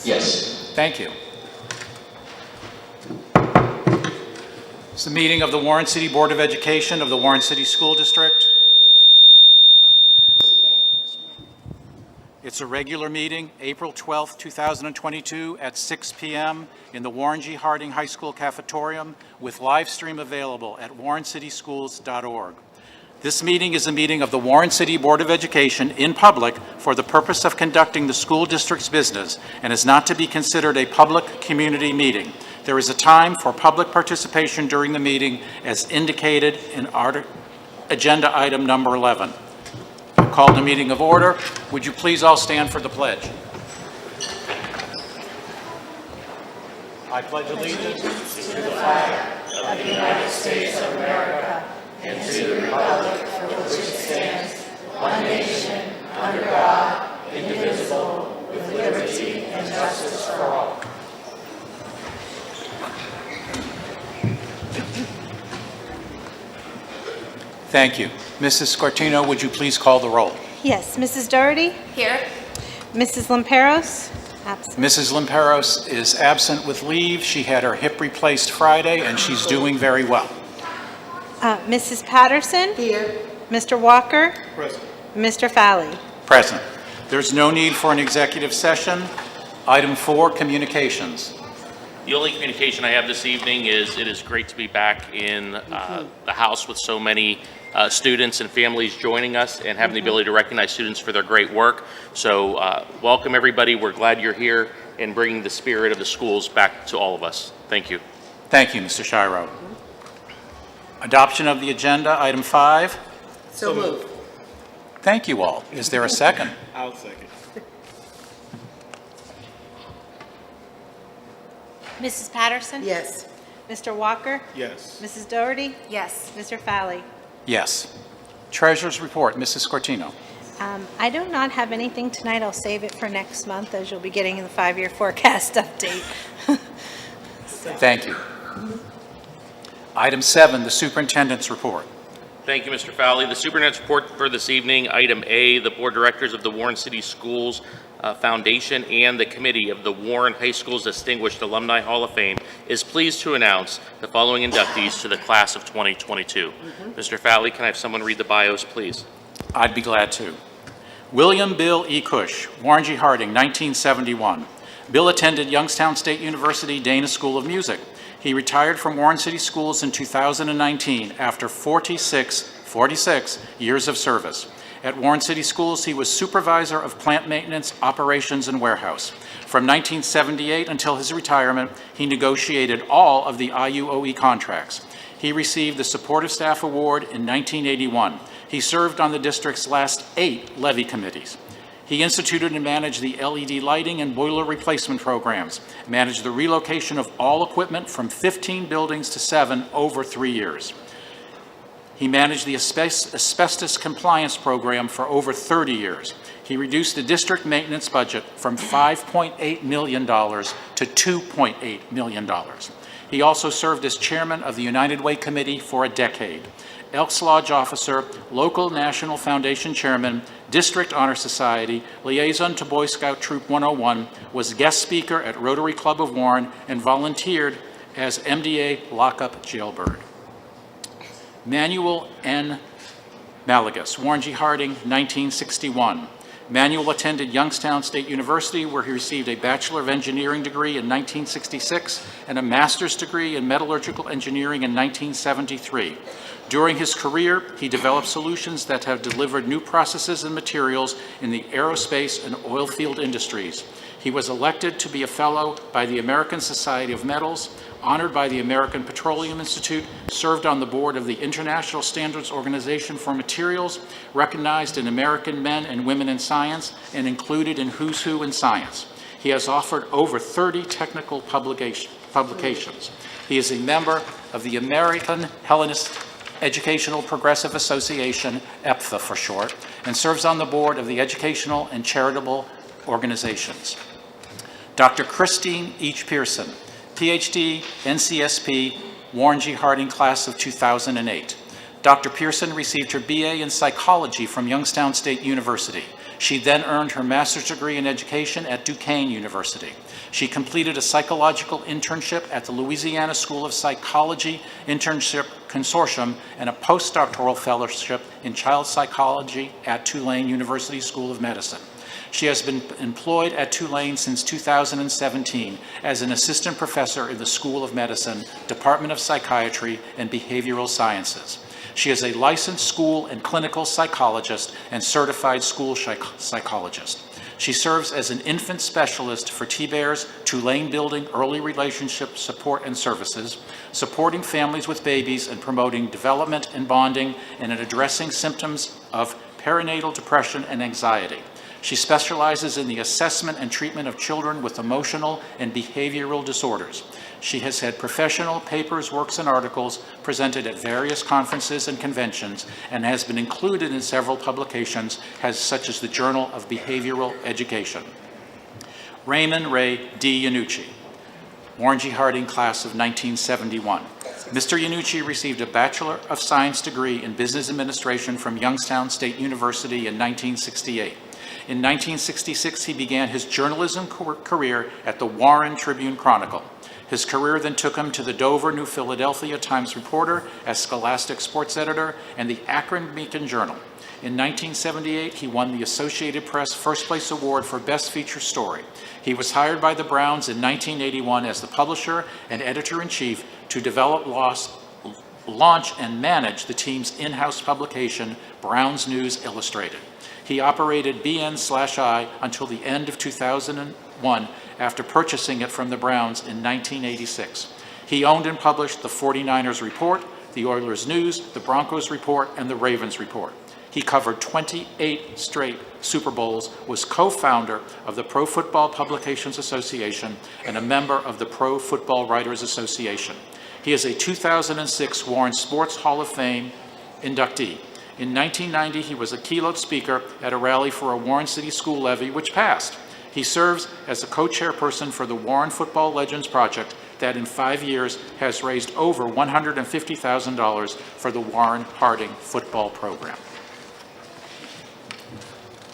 Yes. Thank you. It's the meeting of the Warren City Board of Education of the Warren City School District. It's a regular meeting, April 12th, 2022 at 6 p.m. in the Warren G. Harding High School cafetorium with live stream available at warrencityschools.org. This meeting is a meeting of the Warren City Board of Education in public for the purpose of conducting the school district's business and is not to be considered a public community meeting. There is a time for public participation during the meeting as indicated in agenda item number 11. I call the meeting of order. Would you please all stand for the pledge? I pledge allegiance to the flag of the United States of America and to the republic for which it stands, one nation, under God, indivisible, with liberty and justice for all. Thank you. Mrs. Scortino, would you please call the roll? Yes, Mrs. Doherty? Here. Mrs. Lamperos? Absent. Mrs. Lamperos is absent with leave. She had her hip replaced Friday, and she's doing very well. Mrs. Patterson? Here. Mr. Walker? Present. Mr. Fowley? Present. There's no need for an executive session. Item 4, communications. The only communication I have this evening is it is great to be back in the house with so many students and families joining us and having the ability to recognize students for their great work. So welcome everybody. We're glad you're here and bringing the spirit of the schools back to all of us. Thank you. Thank you, Mr. Shiro. Adoption of the agenda, item 5. So moved. Thank you all. Is there a second? I'll second. Mrs. Patterson? Yes. Mr. Walker? Yes. Mrs. Doherty? Yes. Mr. Fowley? Yes. Treasurer's report, Mrs. Scortino. I do not have anything tonight. I'll save it for next month, as you'll be getting the 5-year forecast update. Thank you. Item 7, the superintendent's report. Thank you, Mr. Fowley. The superintendent's report for this evening, item A, the board of directors of the Warren City Schools Foundation and the committee of the Warren High School's Distinguished Alumni Hall of Fame is pleased to announce the following inductees to the class of 2022. Mr. Fowley, can I have someone read the bios, please? I'd be glad to. William Bill E. Cush, Warren G. Harding, 1971. Bill attended Youngstown State University Dana School of Music. He retired from Warren City Schools in 2019 after 46 years of service. At Warren City Schools, he was supervisor of plant maintenance, operations, and warehouse. From 1978 until his retirement, he negotiated all of the IUOE contracts. He received the Supportive Staff Award in 1981. He served on the district's last 8 levy committees. He instituted and managed the LED lighting and boiler replacement programs, managed the relocation of all equipment from 15 buildings to 7 over 3 years. He managed the asbestos compliance program for over 30 years. He reduced the district maintenance budget from $5.8 million to $2.8 million. He also served as chairman of the United Way Committee for a decade. Elks Lodge officer, local National Foundation chairman, District Honor Society, liaison to Boy Scout Troop 101, was guest speaker at Rotary Club of Warren, and volunteered as MDA lockup jailbird. Manuel N. Malagas, Warren G. Harding, 1961. Manuel attended Youngstown State University, where he received a Bachelor of Engineering degree in 1966 and a master's degree in metallurgical engineering in 1973. During his career, he developed solutions that have delivered new processes and materials in the aerospace and oil field industries. He was elected to be a fellow by the American Society of Metals, honored by the American Petroleum Institute, served on the board of the International Standards Organization for Materials, recognized in American Men and Women in Science, and included in Who's Who in Science. He has authored over 30 technical publications. He is a member of the American Hellenist Educational Progressive Association, EPFA for short, and serves on the board of the Educational and Charitable Organizations. Dr. Christine H. Pearson, PhD, NCSP, Warren G. Harding class of 2008. Dr. Pearson received her BA in psychology from Youngstown State University. She then earned her master's degree in education at Duquesne University. She completed a psychological internship at the Louisiana School of Psychology Internship Consortium and a postdoctoral fellowship in child psychology at Tulane University School of Medicine. She has been employed at Tulane since 2017 as an assistant professor in the School of Medicine, Department of Psychiatry and Behavioral Sciences. She is a licensed school and clinical psychologist and certified school psychologist. She serves as an infant specialist for T-Bear's Tulane Building Early Relationship Support and Services, supporting families with babies and promoting development and bonding and in addressing symptoms of perinatal depression and anxiety. She specializes in the assessment and treatment of children with emotional and behavioral disorders. She has had professional papers, works, and articles presented at various conferences and conventions and has been included in several publications such as the Journal of Behavioral Education. Raymond Ray D. Yanucci, Warren G. Harding Class of 1971. Mr. Yanucci received a Bachelor of Science degree in Business Administration from Youngstown State University in 1968. In 1966, he began his journalism career at the Warren Tribune Chronicle. His career then took him to the Dover, New Philadelphia Times reporter as Scholastic sports editor and the Akron Beacon Journal. In 1978, he won the Associated Press First Place Award for Best Feature Story. He was hired by the Browns in 1981 as the publisher and editor-in-chief to develop, launch, and manage the team's in-house publication, Browns News Illustrated. He operated BN/I until the end of 2001 after purchasing it from the Browns in 1986. He owned and published the 49ers Report, the Oilers News, the Broncos Report, and the Ravens Report. He covered 28 straight Super Bowls, was co-founder of the Pro Football Publications Association, and a member of the Pro Football Writers Association. He is a 2006 Warren Sports Hall of Fame inductee. In 1990, he was a keynote speaker at a rally for a Warren City School levy, which passed. He serves as a co-chairperson for the Warren Football Legends Project that in 5 years has raised over $150,000 for the Warren Harding football program.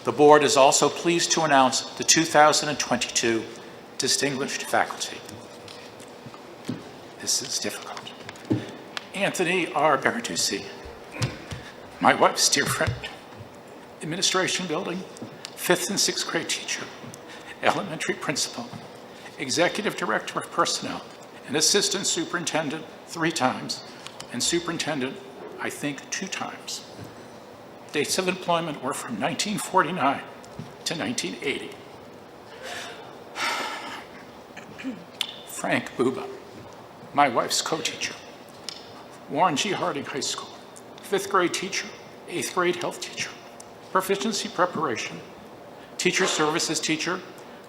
The board is also pleased to announce the 2022 Distinguished Faculty. This is difficult. Anthony R. Bertucci, my wife's dear friend, administration building, 5th and 6th grade teacher, elementary principal, executive director of personnel, and assistant superintendent 3 times, and superintendent, I think, 2 times. Dates of employment were from 1949 to 1980. Frank Buba, my wife's co-teacher, Warren G. Harding High School, 5th grade teacher, 8th grade health teacher, proficiency preparation, teacher services teacher,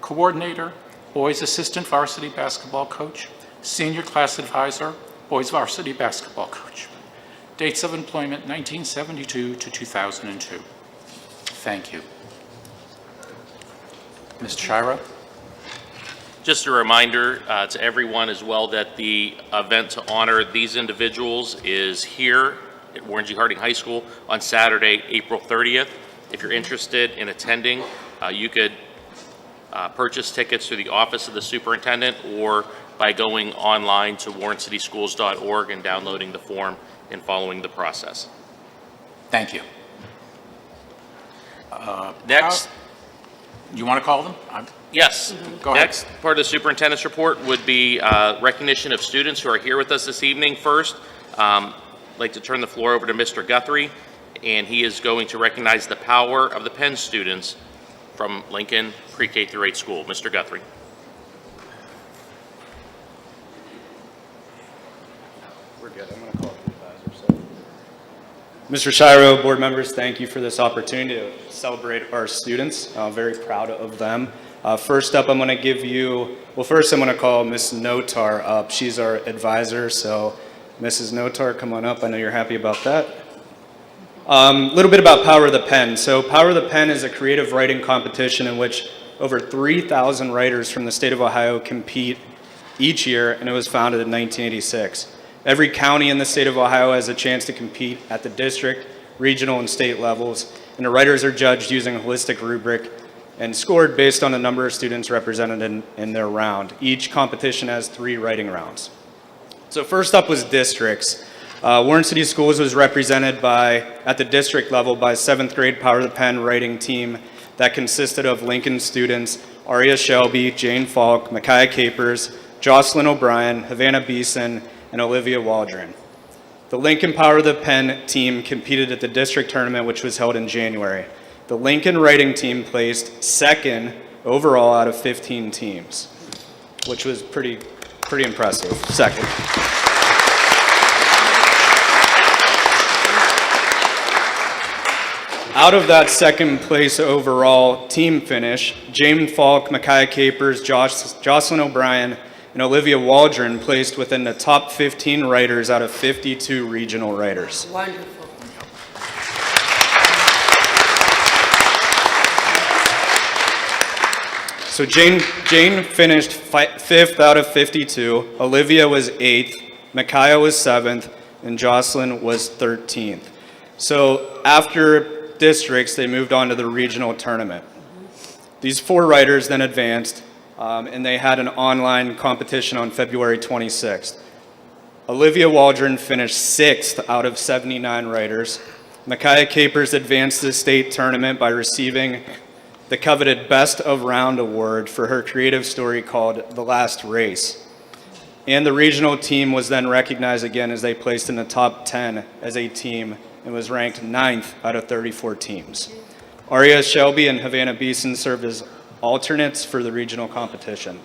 coordinator, boys assistant varsity basketball coach, senior class advisor, boys varsity basketball coach. Dates of employment 1972 to 2002. Thank you. Ms. Shiro? Just a reminder to everyone as well that the event to honor these individuals is here at Warren G. Harding High School on Saturday, April 30th. If you're interested in attending, you could purchase tickets through the office of the superintendent or by going online to warrencityschools.org and downloading the form and following the process. Thank you. Next. You want to call them? Yes. Go ahead. Next part of the superintendent's report would be recognition of students who are here with us this evening. First, I'd like to turn the floor over to Mr. Guthrie, and he is going to recognize the Power of the Pen students from Lincoln Pre-K through 8 school. Mr. Guthrie. We're good. I'm going to call the advisor. Mr. Shiro, board members, thank you for this opportunity to celebrate our students. Very proud of them. First up, I'm going to give you, well, first I'm going to call Ms. Notar up. She's our advisor, so Mrs. Notar, come on up. I know you're happy about that. A little bit about Power of the Pen. So Power of the Pen is a creative writing competition in which over 3,000 writers from the state of Ohio compete each year, and it was founded in 1986. Every county in the state of Ohio has a chance to compete at the district, regional, and state levels. and the writers are judged using a holistic rubric and scored based on the number of students represented in their round. Each competition has 3 writing rounds. So first up was districts. Warren City Schools was represented at the district level by 7th grade Power of the Pen writing team that consisted of Lincoln students Aria Shelby, Jane Falk, Micaiah Capers, Jocelyn O'Brien, Havana Beeson, and Olivia Waldron. The Lincoln Power of the Pen team competed at the district tournament, which was held in January. The Lincoln writing team placed 2nd overall out of 15 teams, which was pretty impressive. 2nd. Out of that 2nd place overall team finish, Jane Falk, Micaiah Capers, Jocelyn O'Brien, and Olivia Waldron placed within the top 15 writers out of 52 regional writers. Wonderful. So Jane finished 5th out of 52, Olivia was 8th, Micaiah was 7th, and Jocelyn was 13th. So after districts, they moved on to the regional tournament. These 4 writers then advanced, and they had an online competition on February 26th. Olivia Waldron finished 6th out of 79 writers. Micaiah Capers advanced to the state tournament by receiving the coveted Best of Round award for her creative story called The Last Race. And the regional team was then recognized again as they placed in the top 10 as a team and was ranked 9th out of 34 teams. Aria Shelby and Havana Beeson served as alternates for the regional competition.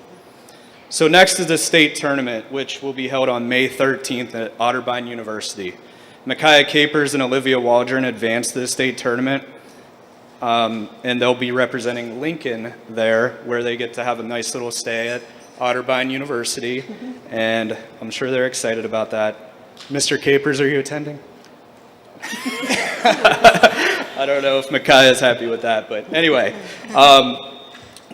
So next is the state tournament, which will be held on May 13th at Otterbein University. Micaiah Capers and Olivia Waldron advanced to the state tournament, and they'll be representing Lincoln there, where they get to have a nice little stay at Otterbein University, and I'm sure they're excited about that. Mr. Capers, are you attending? I don't know if Micaiah is happy with that, but anyway,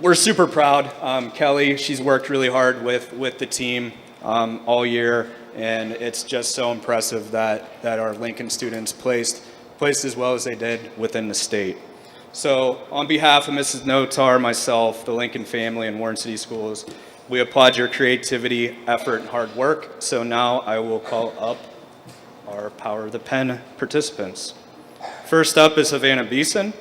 we're super proud. Kelly, she's worked really hard with the team all year, and it's just so impressive that our Lincoln students placed as well as they did within the state. So on behalf of Mrs. Notar, myself, the Lincoln family, and Warren City Schools, we applaud your creativity, effort, and hard work. So now I will call up our Power of the Pen participants. First up is Havana Beeson.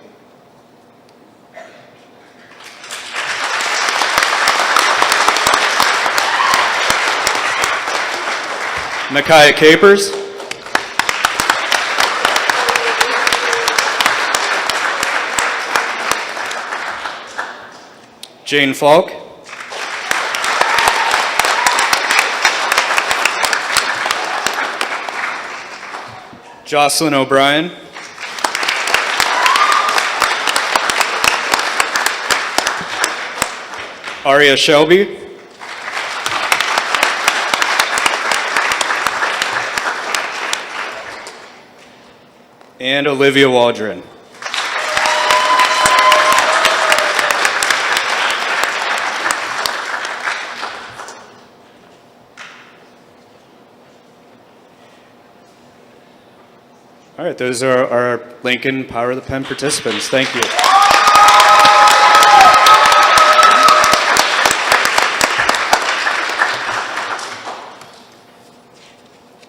Micaiah Capers. Jane Falk. Jocelyn O'Brien. Aria Shelby. And Olivia Waldron. All right, those are our Lincoln Power of the Pen participants. Thank you.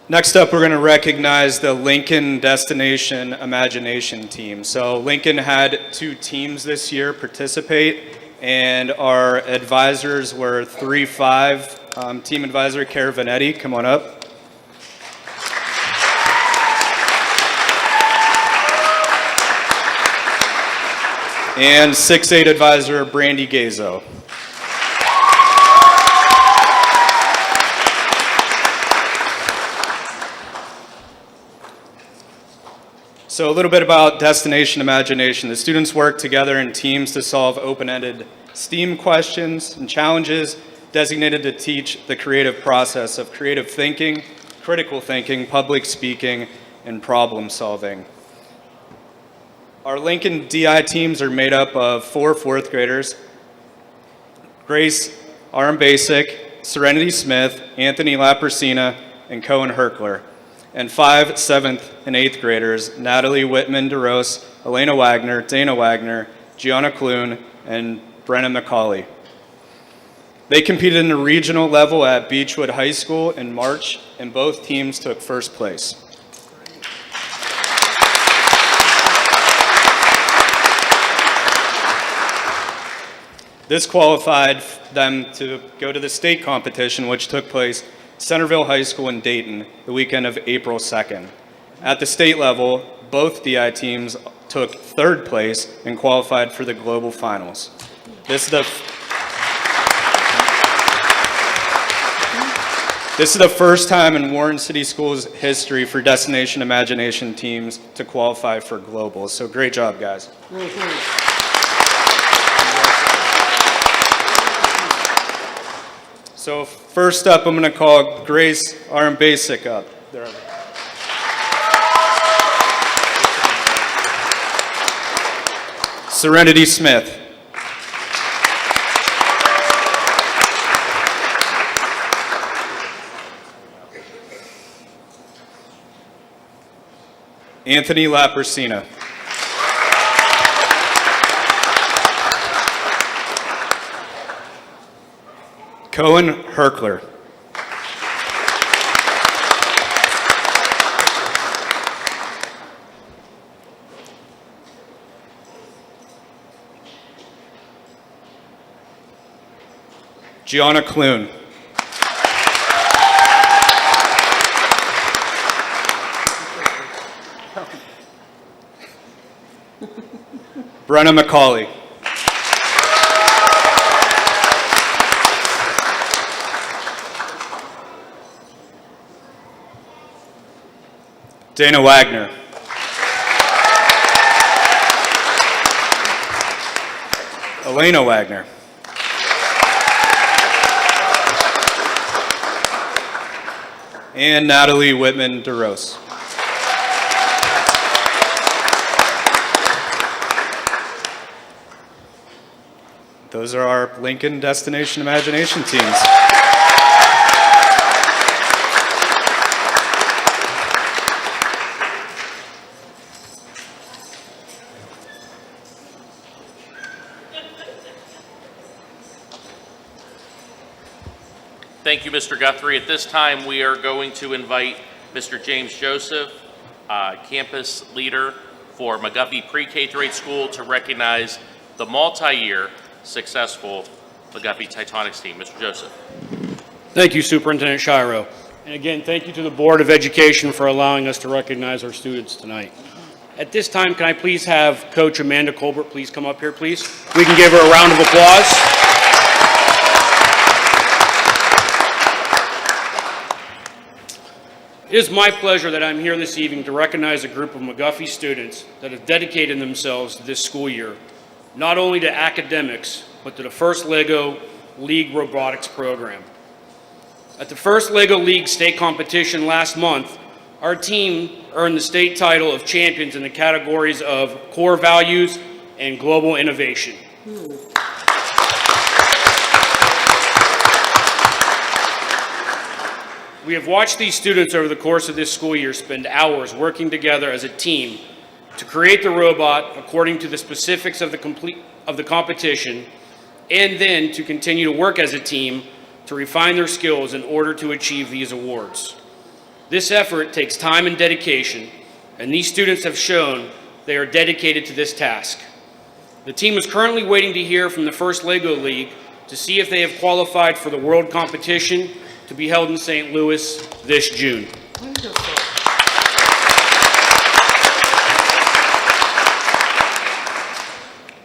Next up, we're going to recognize the Lincoln Destination Imagination team. So Lincoln had 2 teams this year participate, and our advisors were 3-5. Team advisor, Cara Vanetti, come on up. And 6-8 advisor, Brandy Gazo. So a little bit about Destination Imagination. The students work together in teams to solve open-ended STEAM questions and challenges designated to teach the creative process of creative thinking, critical thinking, public speaking, and problem solving. Our Lincoln DI teams are made up of 4 4th graders: Grace Arm Basic, Serenity Smith, Anthony Lapersina, and Cohen Herkler. and 5 7th and 8th graders, Natalie Whitman DeRose, Elena Wagner, Dana Wagner, Gianna Clune, and Brenna McCauley. They competed in the regional level at Beechwood High School in March, and both teams took first place. This qualified them to go to the state competition, which took place at Centerville High School in Dayton the weekend of April 2nd. At the state level, both DI teams took third place and qualified for the global finals. This is the first time in Warren City Schools history for Destination Imagination teams to qualify for globals. So great job, guys. So first up, I'm going to call Grace Arm Basic up. There. Serenity Smith. Anthony Lapersina. Cohen Herkler. Gianna Clune. Brenna McCauley. Dana Wagner. Elena Wagner. And Natalie Whitman DeRose. Those are our Lincoln Destination Imagination teams. Thank you, Mr. Guthrie. At this time, we are going to invite Mr. James Joseph, campus leader for McGuffey Pre-K through 8 School, to recognize the multi-year successful McGuffey Titanics team. Mr. Joseph. Thank you, Superintendent Shiro. And again, thank you to the Board of Education for allowing us to recognize our students tonight. At this time, can I please have Coach Amanda Colbert please come up here, please? We can give her a round of applause. It is my pleasure that I'm here this evening to recognize a group of McGuffey students that have dedicated themselves to this school year, not only to academics, but to the first LEGO League Robotics program. At the first LEGO League state competition last month, our team earned the state title of champions in the categories of core values and global innovation. We have watched these students over the course of this school year spend hours working together as a team to create the robot according to the specifics of the competition, and then to continue to work as a team to refine their skills in order to achieve these awards. This effort takes time and dedication, and these students have shown they are dedicated to this task. The team is currently waiting to hear from the first LEGO League to see if they have qualified for the world competition to be held in St. Louis this June.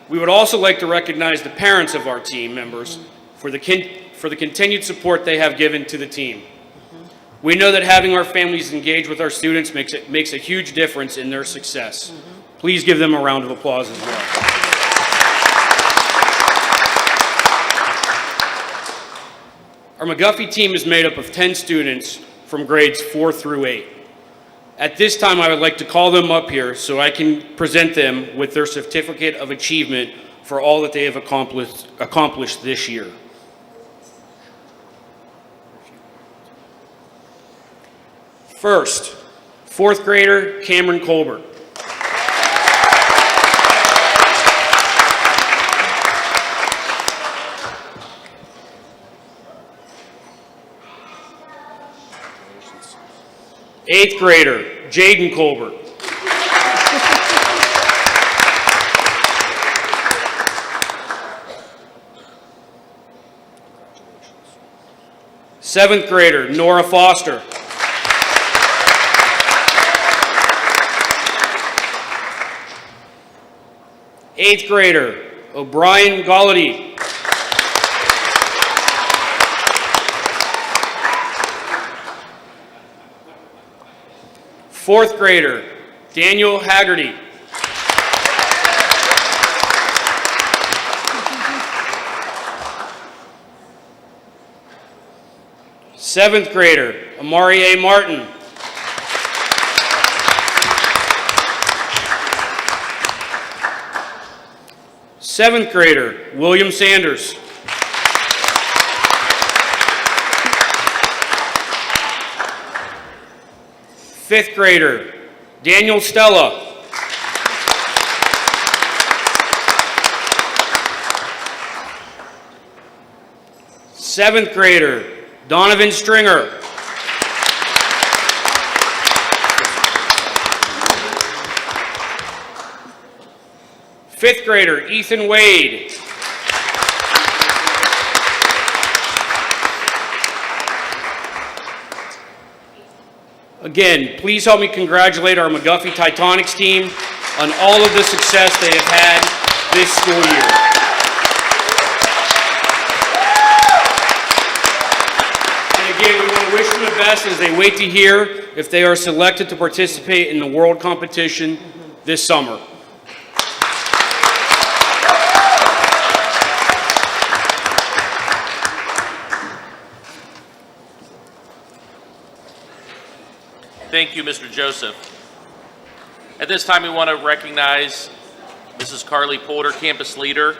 We would also like to recognize the parents of our team members for the continued support they have given to the team. We know that having our families engage with our students makes a huge difference in their success. Please give them a round of applause as well. Our McGuffey team is made up of 10 students from grades 4 through 8. At this time, I would like to call them up here so I can present them with their certificate of achievement for all that they have accomplished this year. First, Fourth grader Cameron Colbert. Eighth grader Jaden Colbert. Seventh grader Nora Foster. Eighth grader O'Brien Gallaty. Fourth grader Daniel Haggerty. Seventh grader Amari A. Martin. Seventh grader William Sanders. Fifth grader Daniel Stella. Seventh grader Donovan Stringer. Fifth grader Ethan Wade. Again, please help me congratulate our McGuffey Titanics team on all of the success they have had this school year. And again, we want to wish them the best as they wait to hear if they are selected to participate in the world competition this summer. Thank you, Mr. Joseph. At this time, we want to recognize Mrs. Carly Poulter, campus leader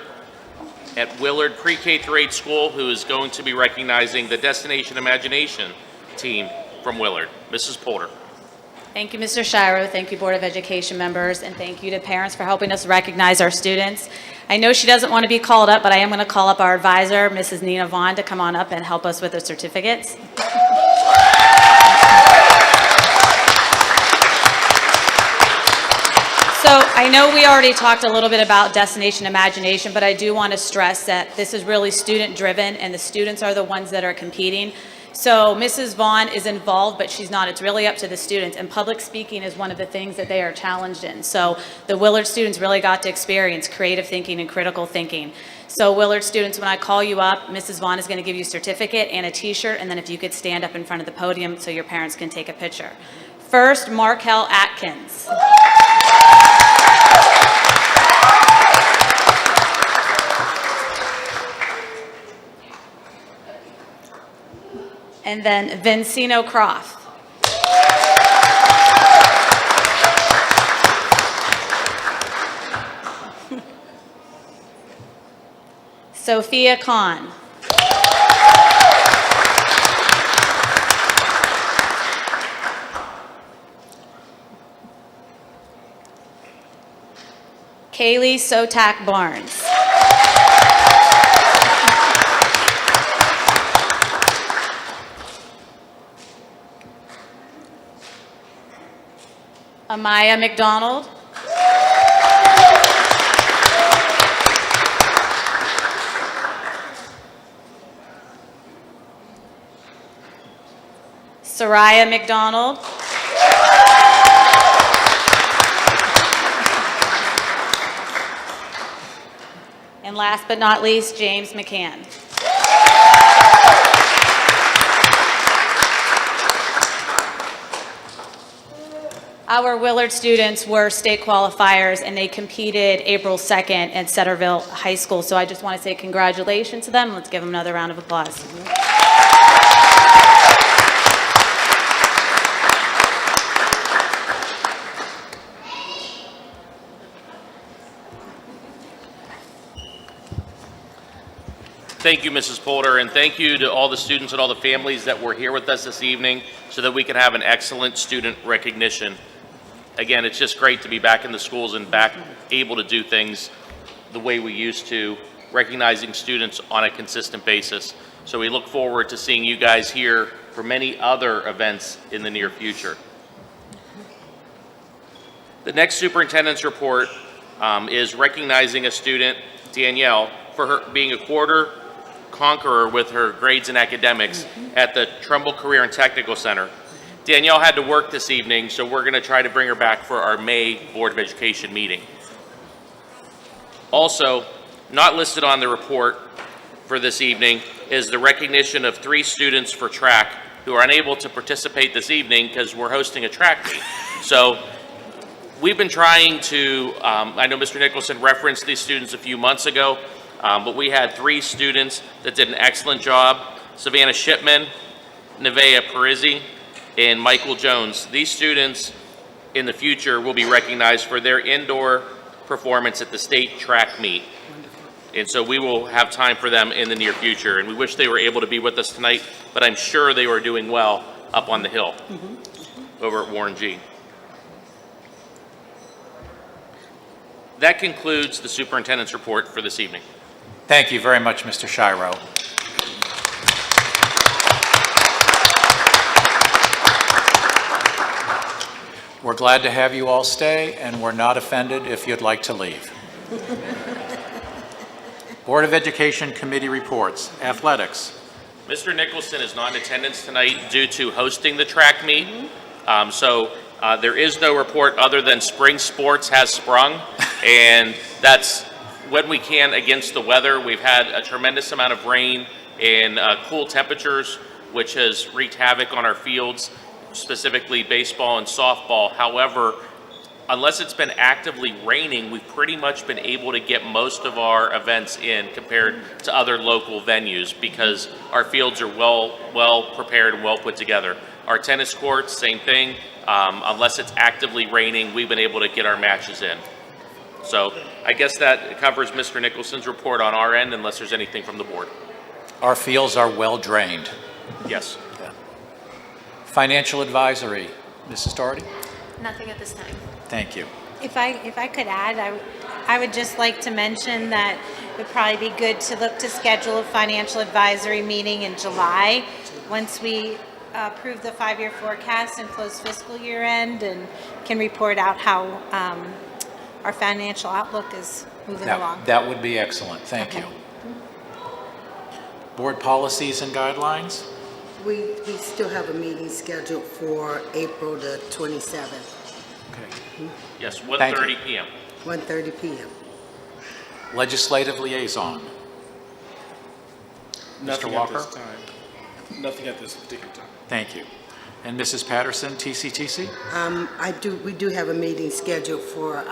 at Willard Pre-K through 8 School, who is going to be recognizing the Destination Imagination team from Willard. Mrs. Poulter. Thank you, Mr. Shiro. Thank you, Board of Education members, and thank you to parents for helping us recognize our students. I know she doesn't want to be called up, but I am going to call up our advisor, Mrs. Nina Vaughn, to come on up and help us with the certificates. So I know we already talked a little bit about Destination Imagination, but I do want to stress that this is really student-driven, and the students are the ones that are competing. So Mrs. Vaughn is involved, but she's not. It's really up to the students, and public speaking is one of the things that they are challenged in. So the Willard students really got to experience creative thinking and critical thinking. So Willard students, when I call you up, Mrs. Vaughn is going to give you a certificate and a t-shirt, and then if you could stand up in front of the podium so your parents can take a picture. First, Markel Atkins. And then Vincino Croft. Sophia Kahn. Kaylee Sotak Barnes. Amaya McDonald. Soraya McDonald. And last but not least, James McCann. Our Willard students were state qualifiers, and they competed April 2nd at Centerville High School. So I just want to say congratulations to them. Let's give them another round of applause. Thank you, Mrs. Polder, and thank you to all the students and all the families that were here with us this evening so that we can have an excellent student recognition. Again, it's just great to be back in the schools and back able to do things the way we used to, recognizing students on a consistent basis. So we look forward to seeing you guys here for many other events in the near future. The next superintendent's report is recognizing a student, Danielle, for her being a quarter conqueror with her grades and academics at the Trumbull Career and Technical Center. Danielle had to work this evening, so we're going to try to bring her back for our May Board of Education meeting. Also, not listed on the report for this evening is the recognition of 3 students for track who are unable to participate this evening because we're hosting a track meet. So we've been trying to, I know Mr. Nicholson referenced these students a few months ago, but we had 3 students that did an excellent job: Savannah Shipman, Nevaeh Parisi, and Michael Jones. These students in the future will be recognized for their indoor performance at the state track meet. And so we will have time for them in the near future. And we wish they were able to be with us tonight, but I'm sure they were doing well up on the hill over at Warren G. That concludes the superintendent's report for this evening. Thank you very much, Mr. Shiro. We're glad to have you all stay, and we're not offended if you'd like to leave. Board of Education Committee reports. Athletics. Mr. Nicholson is not in attendance tonight due to hosting the track meet. There is no report other than spring sports has sprung, and that's when we can against the weather. We've had a tremendous amount of rain and cool temperatures, which has wreaked havoc on our fields, specifically baseball and softball. However, unless it's been actively raining, we've pretty much been able to get most of our events in compared to other local venues because our fields are well prepared and well put together. Our tennis courts, same thing. Unless it's actively raining, we've been able to get our matches in. So I guess that covers Mr. Nicholson's report on our end, unless there's anything from the board. Our fields are well drained. Yes. Financial advisory. Mrs. Doherty? Nothing at this time. Thank you. If I could add, I would just like to mention that it would probably be good to look to schedule a financial advisory meeting in July, once we approve the 5-year forecast and close fiscal year end, and can report out how our financial outlook is moving along. That would be excellent. Thank you. Board policies and guidelines. We still have a meeting scheduled for April the 27th, Okay. Yes, Thank 1:30 you. p.m. 1:30 p.m. Legislative liaison. Nothing Walker? at this time. Nothing at this particular time. Thank you. And Mrs. Patterson, TCTC? We do have a meeting scheduled for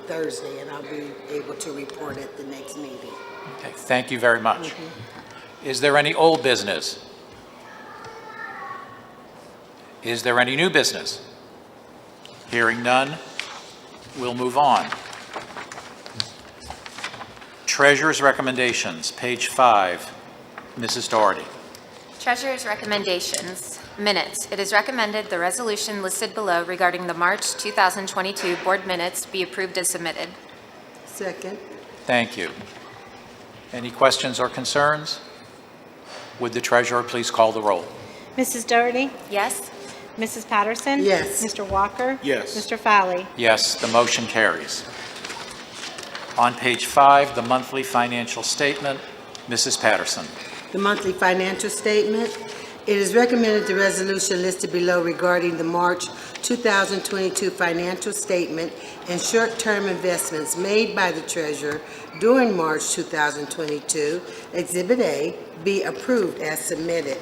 Thursday, and I'll be able to report at the next meeting. Okay, thank you very much. Is there any old business? Is there any new business? Hearing none, we'll move on. Treasurer's recommendations, page 5. Mrs. Doherty. Treasurer's recommendations. Minutes. It is recommended the resolution listed below regarding the March 2022 board minutes be approved as submitted. Second. Thank you. Any questions or concerns? Would the treasurer please call the roll? Mrs. Doherty? Yes? Mrs. Patterson? Yes. Mr. Walker? Yes. Mr. Fowley? Yes, the motion carries. On page 5, the monthly financial statement. Mrs. Patterson. The monthly financial statement. It is recommended the resolution listed below regarding the March 2022 financial statement and short-term investments made by the treasurer during March 2022, Exhibit A, be approved as submitted.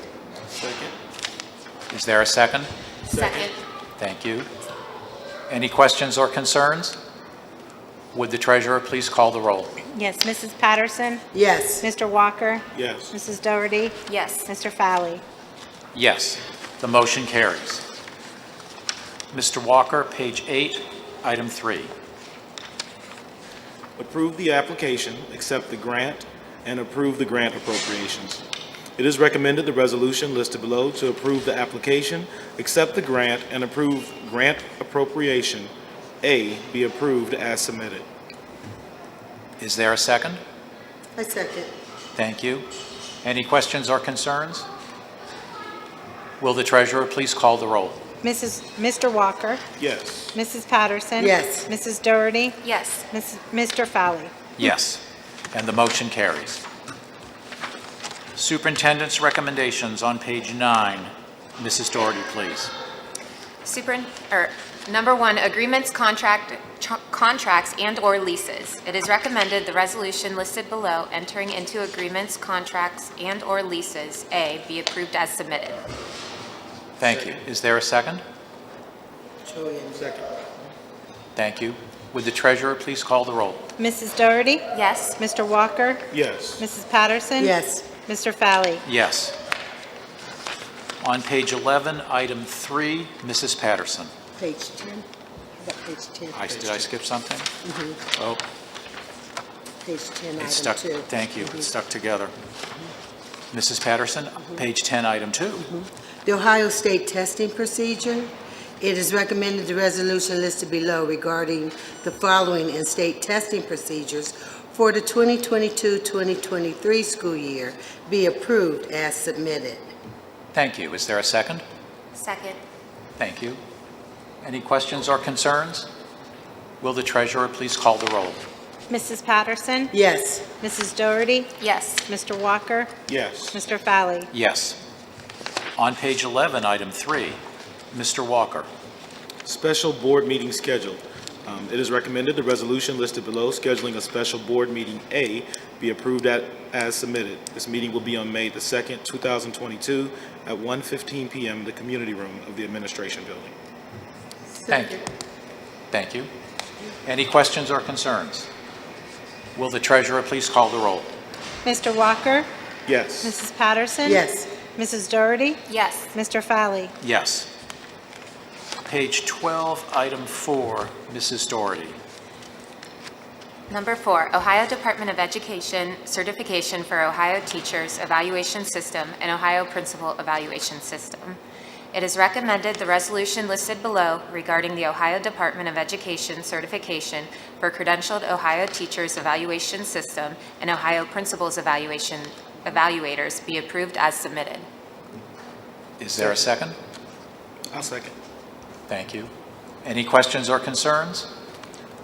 Is there a second? Second. Thank you. Any questions or concerns? Would the treasurer please call the roll? Yes. Mrs. Patterson? Yes. Mr. Walker? Yes. Mrs. Doherty? Yes. Mr. Fowley? Yes, the motion carries. Mr. Walker, page 8, item 3. Approve the application, accept the grant, and approve the grant appropriations. It is recommended the resolution listed below to approve the application, accept the grant, and approve grant appropriation A be approved as submitted. Is there a second? I second. Thank you. Any questions or concerns? Will the treasurer please call the roll? Mr. Walker, Yes. Mrs. Patterson. Yes. Mrs. Doherty, Yes. Mr. Fowley. Yes, and the motion carries. Superintendent's recommendations on page 9. Mrs. Doherty, please. Number 1, agreements, contracts, and/or leases. It is recommended the resolution listed below entering into agreements, contracts, and/or leases, A, be approved as submitted. Thank you. Is there a second? Julian. Second. Thank you. Would the treasurer please call the roll? Mrs. Doherty, Yes. Mr. Walker, Yes. Mrs. Patterson. Yes. Mr. Fowley. Yes. On page 11, item 3, Mrs. Patterson. Page 10. Is that page 10? Did I skip something? Oh, Page 10, item 2. it's stuck. Thank you. It's stuck together. Mrs. Patterson, page 10, item 2. The Ohio State testing procedure. It is recommended the resolution listed below regarding the following in-state testing procedures for the 2022-2023 school year be approved as submitted. Thank you. Is there a second? Second. Thank you. Any questions or concerns? Will the treasurer please call the roll? Mrs. Patterson. Yes. Mrs. Doherty, Yes. Mr. Walker, Yes. Mr. Fowley. Yes. On page 11, item 3, Mr. Walker. Special board meeting schedule. It is recommended the resolution listed below scheduling a special board meeting A be approved as submitted. This meeting will be on May the 2nd, 2022 at 1:15 p.m. in the community room of the administration building. Thank you. Thank you. Any questions or concerns? Will the treasurer please call the roll? Mr. Walker, Yes. Mrs. Patterson. Yes. Mrs. Doherty, Yes. Mr. Fowley. Yes. Page 12, item 4, Mrs. Doherty. Number 4, Ohio Department of Education Certification for Ohio Teachers Evaluation System and Ohio Principal Evaluation System. It is recommended the resolution listed below regarding the Ohio Department of Education certification for credentialed Ohio Teachers Evaluation System and Ohio Principals Evaluators be approved as submitted. Is there a second? I'll second. Thank you. Any questions or concerns?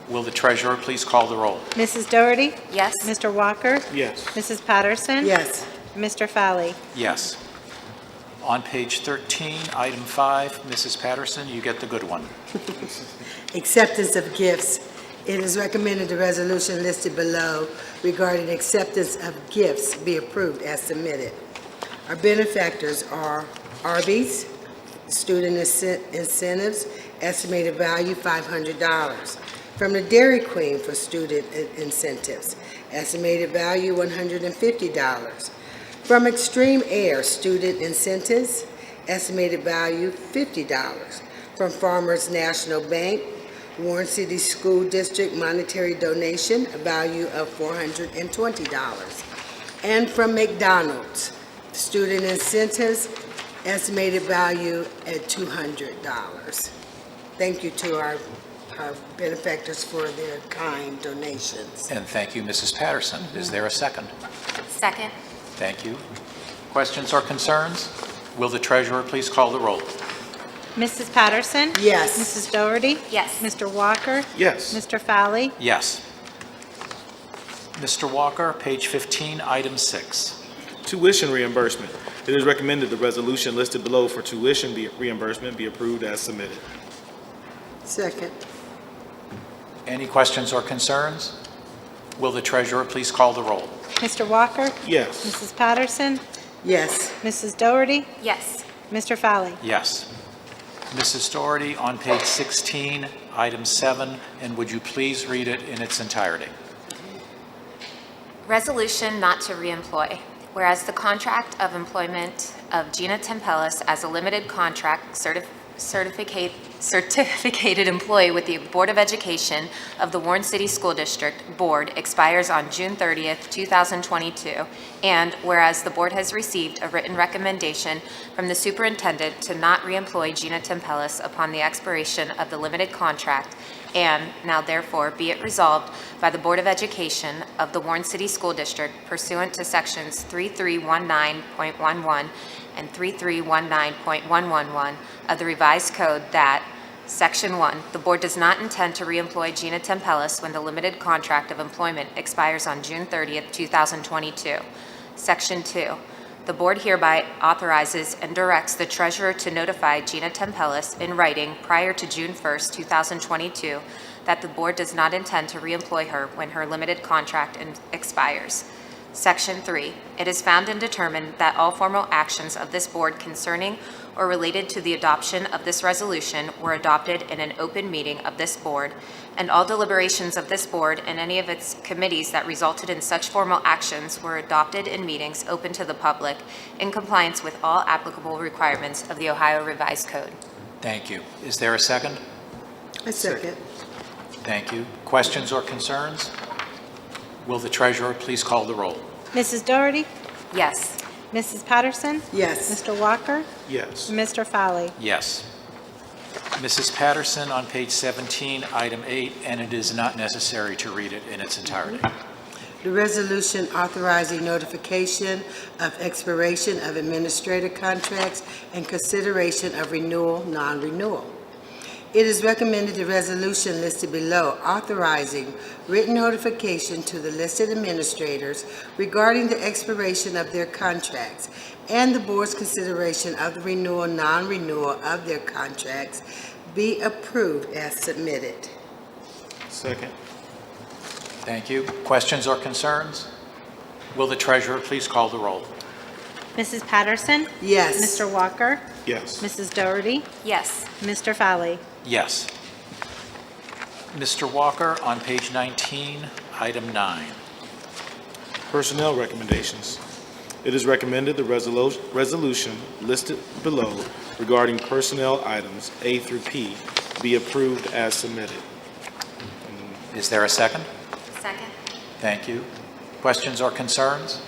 Will the treasurer please call the roll? Mrs. Doherty, Yes. Mr. Walker, Yes. Mrs. Patterson. Yes. Mr. Fowley. Yes. On page 13, item 5, Mrs. Patterson, you get the good one. Acceptance of gifts. It is recommended the resolution listed below regarding acceptance of gifts be approved as submitted. Our benefactors are Arby's, student incentives, estimated value $500. From the Dairy Queen for student incentives, estimated value $150. From Extreme Air, student incentives, estimated value $50. From Farmers National Bank, Warren City School District monetary donation, a value of $420. And from McDonald's, student incentives, estimated value at $200. Thank you to our benefactors for their kind donations. And thank you, Mrs. Patterson. Is there a second? Second. Thank you. Questions or concerns? Will the treasurer please call the roll? Mrs. Patterson. Yes. Mrs. Doherty. Yes. Mr. Walker, Yes. Mr. Fowley. Yes. Mr. Walker, page 15, item 6. Tuition reimbursement. It is recommended the resolution listed below for tuition reimbursement be approved as submitted. Second. Any questions or concerns? Will the treasurer please call the roll? Mr. Walker, Yes. Mrs. Patterson, Yes. Mrs. Doherty, Yes. Mr. Fowley. Yes. Mrs. Doherty, on page 16, item 7, and would you please read it in its entirety? Resolution not to reemploy. Whereas the contract of employment of Gina Tempelis as a limited contract certificated employee with the Board of Education of the Warren City School District Board expires on June 30th, 2022, and whereas the board has received a written recommendation from the superintendent to not reemploy Gina Tempelis upon the expiration of the limited contract, and now therefore be it resolved by the Board of Education of the Warren City School District pursuant to sections 3319.11 and 3319.111 of the revised code that Section 1, the board does not intend to reemploy Gina Tempelis when the limited contract of employment expires on June 30th, 2022. Section 2, the board hereby authorizes and directs the treasurer to notify Gina Tempelis in writing prior to June 1st, 2022, that the board does not intend to reemploy her when her limited contract expires. Section 3, it is found and determined that all formal actions of this board concerning or related to the adoption of this resolution were adopted in an open meeting of this board, and all deliberations of this board and any of its committees that resulted in such formal actions were adopted in meetings open to the public in compliance with all applicable requirements of the Ohio Revised Code. Thank you. Is there a second? A second. Thank you. Questions or concerns? Will the treasurer please call the roll? Mrs. Doherty? Yes. Mrs. Patterson? Yes. Mr. Walker? Yes. Mr. Fowley? Yes. Mrs. Patterson on page 17, item 8, and it is not necessary to read it in its entirety. The resolution authorizing notification of expiration of administrative contracts and consideration of renewal, non-renewal. It is recommended the resolution listed below authorizing written notification to the listed administrators regarding the expiration of their contracts and the board's consideration of the renewal, non-renewal of their contracts be approved as submitted. Second. Thank you. Questions or concerns? Will the treasurer please call the roll? Mrs. Patterson? Yes. Mr. Walker? Yes. Mrs. Doherty? Yes. Mr. Fowley? Yes. Mr. Walker on page 19, item 9. Personnel recommendations. It is recommended the resolution listed below regarding personnel items A through P be approved as submitted. Is there a second? Second. Thank you. Questions or concerns?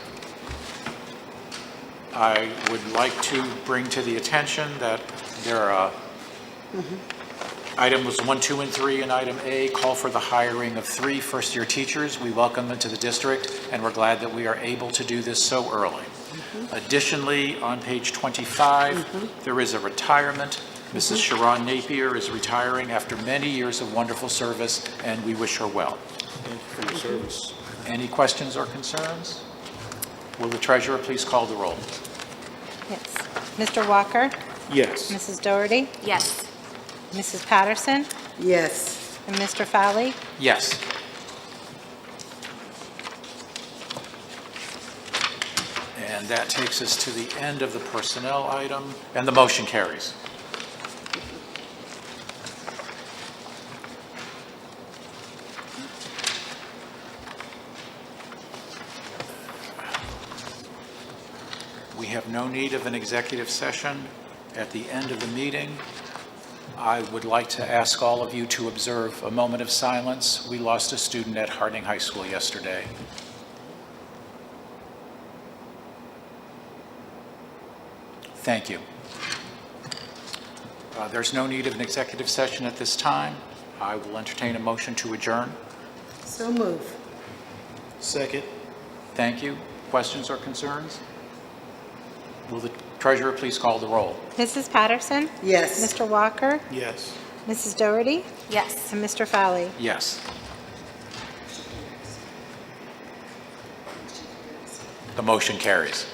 I would like to bring to the attention that there are items 1, 2, and 3 in item A call for the hiring of 3 first-year teachers. We welcome them to the district, and we're glad that we are able to do this so early. Additionally, on page 25, there is a retirement. Mrs. Sharon Napier is retiring after many years of wonderful service, and we wish her well. Thank you for your service. Any questions or concerns? Will the treasurer please call the roll? Yes. Mr. Walker? Yes. Mrs. Doherty? Yes. Mrs. Patterson? Yes. And Mr. Fowley? Yes. And that takes us to the end of the personnel item, and the motion carries. We have no need of an executive session at the end of the meeting. I would like to ask all of you to observe a moment of silence. We lost a student at Harding High School yesterday. Thank you. There's no need of an executive session at this time. I will entertain a motion to adjourn. So move. Second. Thank you. Questions or concerns? Will the treasurer please call the roll? Mrs. Patterson? Yes. Mr. Walker? Yes. Mrs. Doherty? Yes. And Mr. Fowley? Yes. The motion carries.